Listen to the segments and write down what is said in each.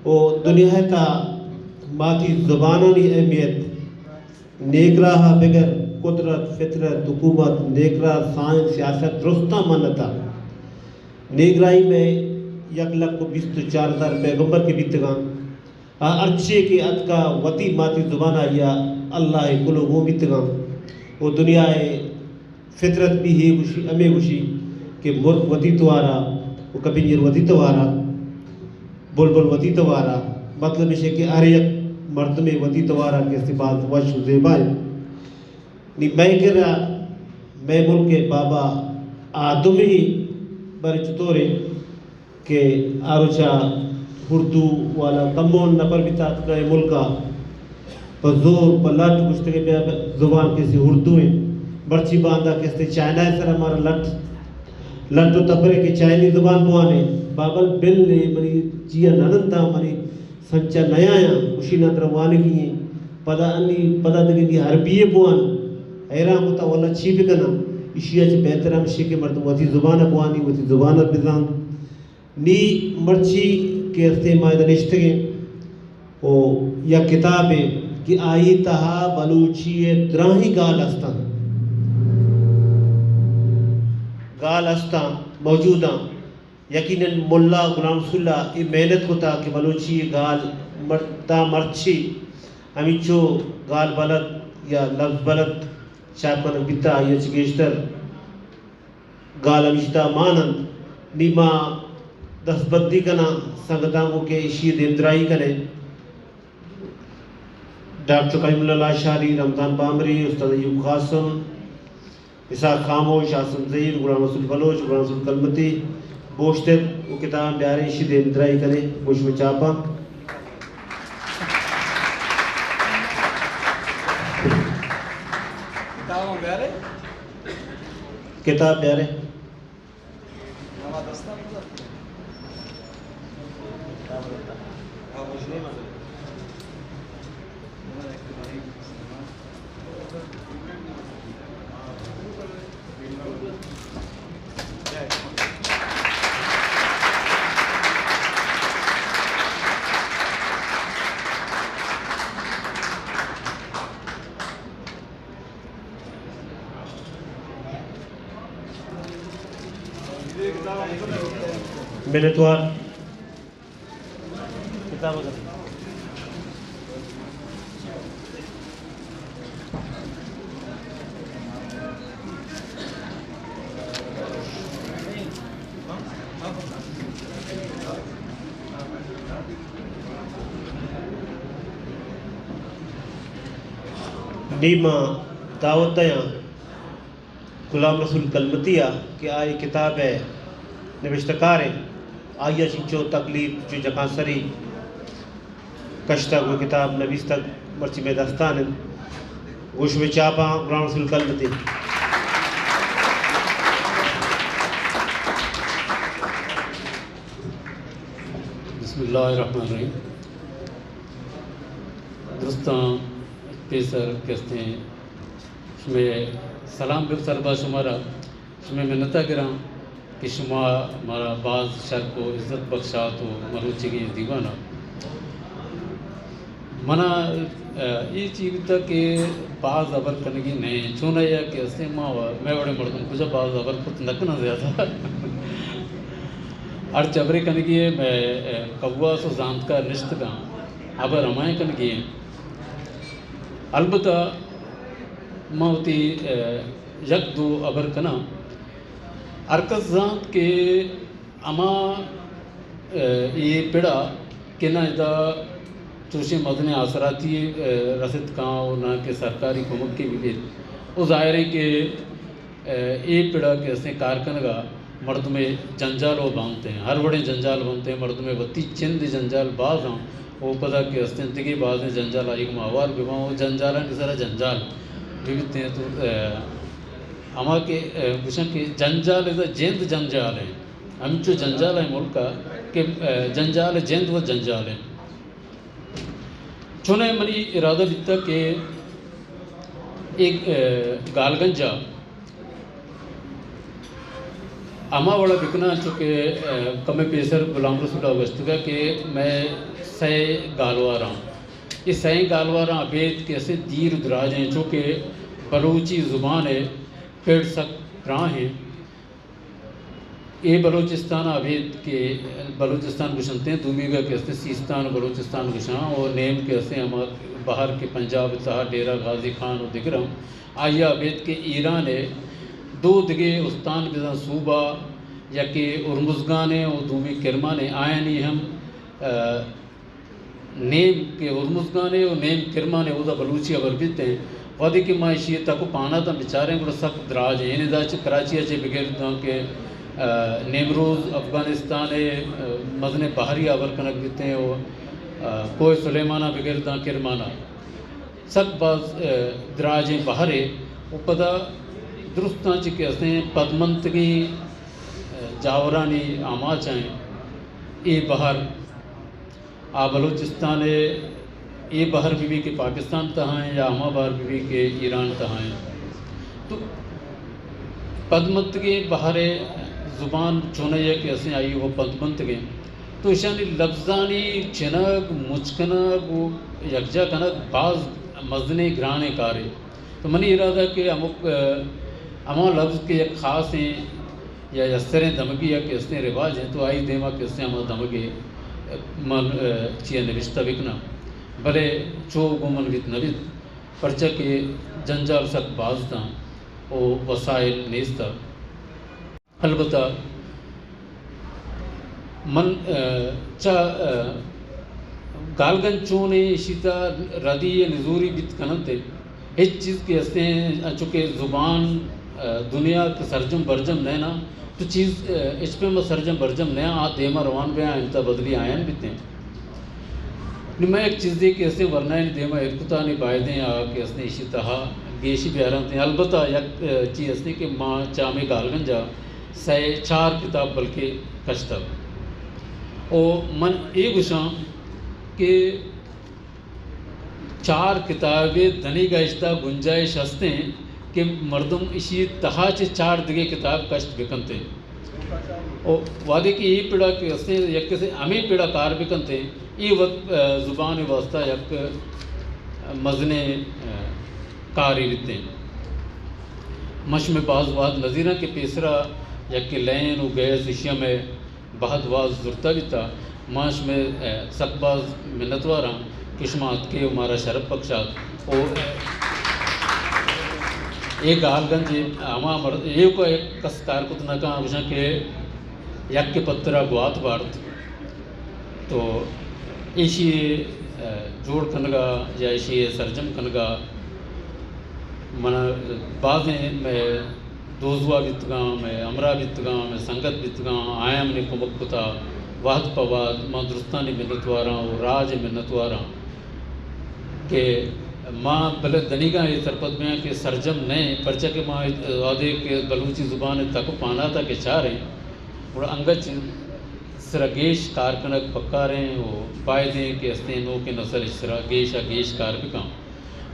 वो दुनिया ता माती ज़ुबानों की अहमियत नेकराह बगैर कुदरत फितरत हुकूमत नेकरा साइंस सियासत दुरुस्ता मनता नेगराई में 1,20,000 पैगंबर के बीतगा अर्चे के अत का वती माती ज़ुबान आया अल्लाह कुलो वो बीतगा वो दुनिया फितरत भी है खुशी अमे खुशी के मुर्ख वती तवारा वो कभी वती तवारा बुलबुल वती तवारा मतलब इसे कि अरे एक मर्द में वती तवारा के सिबाज वश ज़ेबाए नी मैं करा मैं मुल्क के बाबा आदमी बरे चतोरे के आरोचा उर्दू वाला कमोन नपर बितात गए मुल्का पर जोर पर लट कुछ तक पे जुबान कैसे उर्दू है बर्ची बांधा कैसे चाइना है सर हमारा लट तो तबरे के चाइनी जुबान पुआने बाबल बिल ने मरी जिया ननंता मरी संचा नया या उसी नतर वाने की पदा अन्नी पदा तक दी हरबिये पुआन ऐरा होता वाला छीप कना इशिया च बेहतर हम शिके मर्द वती जुबान पुआनी वती जुबान बिजान नी मर्ची के इस्तेमाल दनिश्तगे ओ या किताब है कि आई तहा बलूची द्राही गाल अस्ता मौजूदा यकीनन मुल्ला गुलाम रसूलुल्लाह ये मेहनत होता कि बलूची गाल मरता मर्ची अमिचो गाल बलद या लफ्ज़ बलद चापन बिता या चिगेश्तर गाल अमिश्ता मानंद नीमा दसबद्दी कना संगतांगों के इशी देंद्राई कने डॉक्टर कलीमुल्लाह शारी रमज़ान बामरी उस्ताद अयूब कासम इसा खामोश आसम ज़हीर गुलाम रसूल बलोच गुलाम रसूल कलमती बोश्तर वो किताब ब्यारे इशी देंद्राई कने बोश में चापा किताब ब्यारे मिनटवार किताब नीमा दावतया गुलाम रसूल कलमतिया कि आई किताब है नविश्तकार है आइया चिंचो तकलीफ जो जकासरी कश्ता को किताब नवीस तक मर्ची में दस्तान है गोश में चापा गुलाम रसूल कलमती बिस्मिल्लाहिर्रहमानिर्रहीम दोस्तों पेसर कहते हैं इसमें सलाम बिक सरबा शुमारा इसमें मिन्नता गिरा कि शुमा हमारा बाज शर को इज़्ज़त बख्शा तो मरूची की दीवाना मना ये चीज़ तक कि बाज अबर करने की नहीं चुना या कि ऐसे माँ मैं बड़े मर्दों कुछ बाज अबर कुछ नकना ज़्यादा और चबरे करने की मैं कौवा सो जानत का निश्त का अबर हमारे करने की अलबत्ता मौती यक दो अबर कना अरकस जात के अमा ये पिड़ा के ना इदा चूशे मदने आसराती रसद काँ ना के सरकारी कुमक के भी वो ज़ाहिर है कि ये पिड़ा के ऐसे कारकनगा मर्द में जंजाल वो बांधते हैं हर बड़े जंजाल बनते हैं मर्द में वती चंद जंजाल बाज हों वो पता कि अस्तित्व बाज ने जंजाल आई मावार विवाह वो जंजाल है सारा जंजाल विविध हैं तो हमा के भूषण के जंजाल इधर जेंद जंजाल है हम जो जंजाल है मुल्क का कि जंजाल है जेंद वो जंजाल है चुने मनी इरादा बिता के एक गालगंजा अमा वाला बिकना चुके कमे पेसर गुलाम रसूल अगस्तुगा के मैं सै गालवा रहा हूँ। ये सही गालवारा अबेद कैसे दीर दराज हैं चूँकि बलूची ज़ुबान है पेड़ सक राह हैं। ये बलूचिस्तान अबेद के बलूचिस्तान गुशनते हैं दूमीगा कैसे सीस्तान बलूचिस्तान गुशां और नेम कैसे हम बाहर के पंजाब तहा डेरा गाजी खान और दिगरम आया अबेद के ईरान है दो दिगे उस्तान बिजा सूबा या कि उर्मुजगाने और दूमी किरमाने आया नहीं हम नेम के उर्मुजगाने और नेम किरमाने उदा बलूची अबर बीते हैं वादी की मायशी तक पाना था बेचारे को सख्त दराज है इन्हें कराची अच्छे बगैर के नेमरोज़ अफ़गानिस्तान मजने बाहरी आवर कनक बीते हैं और कोई सुलेमाना बगैर किरमाना सख्त बाज दराज बाहर है वो पता दुरुस्त के असें पदमंतगी जावरानी आमा चाहें ये बाहर आ बलूचिस्तान ये बाहर बीवी के पाकिस्तान तहाँ या हमा बाहर बीवी के ईरान तहाँ तो पदमंत के बाहर ज़ुबान चुनैया के असें आई वो पदमंत के तो शानी लफ्ज़ानी चनक मुचकनक यकजा कनक बाज मजने घराने कारे तो मनी इरादा के अमुक अमा लफ्ज़ के एक ख़ास हैं या यसरें दमगी या किस्तें रिवाज हैं तो आई देमा किस्तें अमा दमगे मन चिया नविश्ता बिकना भले चो गुमन वित नवित परचा के जंजाल सक बाजता ओ वसाइल नेस्ता अलबत्ता मन चा गालगन चोने शीता रदी नजूरी बित कनते इस चीज़ के हंसते हैं चूँकि ज़ुबान दुनिया के सरजम बरजम नैना तो चीज़ इस पे मैं सरजम बरजम नया आ देमा रवान बया इंता बदली आयन बीते मैं एक चीज़ दी कैसे वरना इन देमा इरकुता ने बायदें आ के हंसने इसी तरह गेशी प्यारा थे अलबत्ता एक चीज़ हंसने कि माँ चामे गालगन जा सै 4 किताब बल्कि कश्तब और मन एक गुशां के 4 किताबें धनी गश्ता गुंजाइश हंसते हैं कि मर्दम इसी तहा से 4 दिगे किताब कष्ट बिकनते और वादे की ये पीड़ा के हंसते यक से हमें पीड़ा कार बिकनते ये वक्त ज़ुबान वास्ता यक मजने कारी बिकते मश में बाज़ वाद नज़ीरा के पेसरा यक के लैन और गैस इशिया में बहुत वाज जुरता भी था माश में सकबाज मिन्नतवारा किस्मत के हमारा शरफ पक्षात और एक गालगंज हमा ये को एक कसकार कुछ न कहा वजह के यक के पत्रा गुआत बार्थ तो इसी जोड़ कनगा या इसी सरजम कनगा मन बाज़ें मैं दोजुआ बितगा मैं अमरा बितगा मैं संगत बितगा आयाम ने कुमकुता वाहद पवाद माँ दुरुस्तानी मिन्नतवारा और राज मिन्नतवारा के माँ भले दनीगा ये सरपत में के सरजम नए परचा के माँ वादे के बलूची ज़ुबान तक पाना था के चार हैं और अंगज सरगेश कारकनक पक्का रहे वो पायदे के हस्ते नो के नसल सरगेश गेश कार भी काम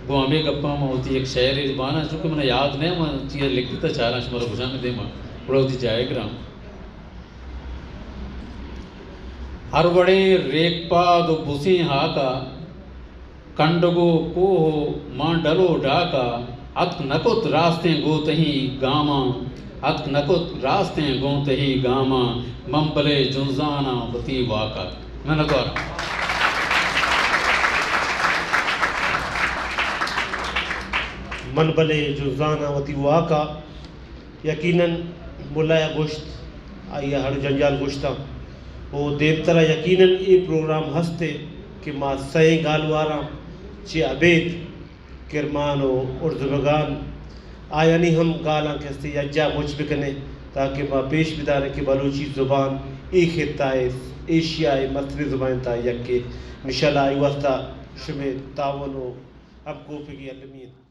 वो हमें गप्पा में होती एक शहर ज़ुबान है चूँकि मैंने याद नहीं मैं चीज़ लिखती था चारा शुमारा भुजा में दे माँ बड़ा होती जाएग्राम हर बड़े रेखपा दो बुसी हाका कंडगो को माँ डलो डाका अत नकुत रास्ते गोतही गामा अत नकुत रास्ते गोतही गामा मंबले जुंजाना बती वाका मैं नतवारा मन बले जुजाना वती वाका यकीनन मुलाया गोश्त आइया हर जंजाल गोश्ता वो देवतरा यकीनन ये प्रोग्राम हंसते कि माँ सही गालवारा चे अबेद किरमान और जुबगान आया नहीं हम गाला कहते यज्जा मुझ बिकने ताकि माँ पेश बिदाने की बलूची ज़ुबान एक खिताए एशियाई मसरी ज़ुबान था यक के मिशला वस्ता शुमे तावनो अब गोपी की अलमीन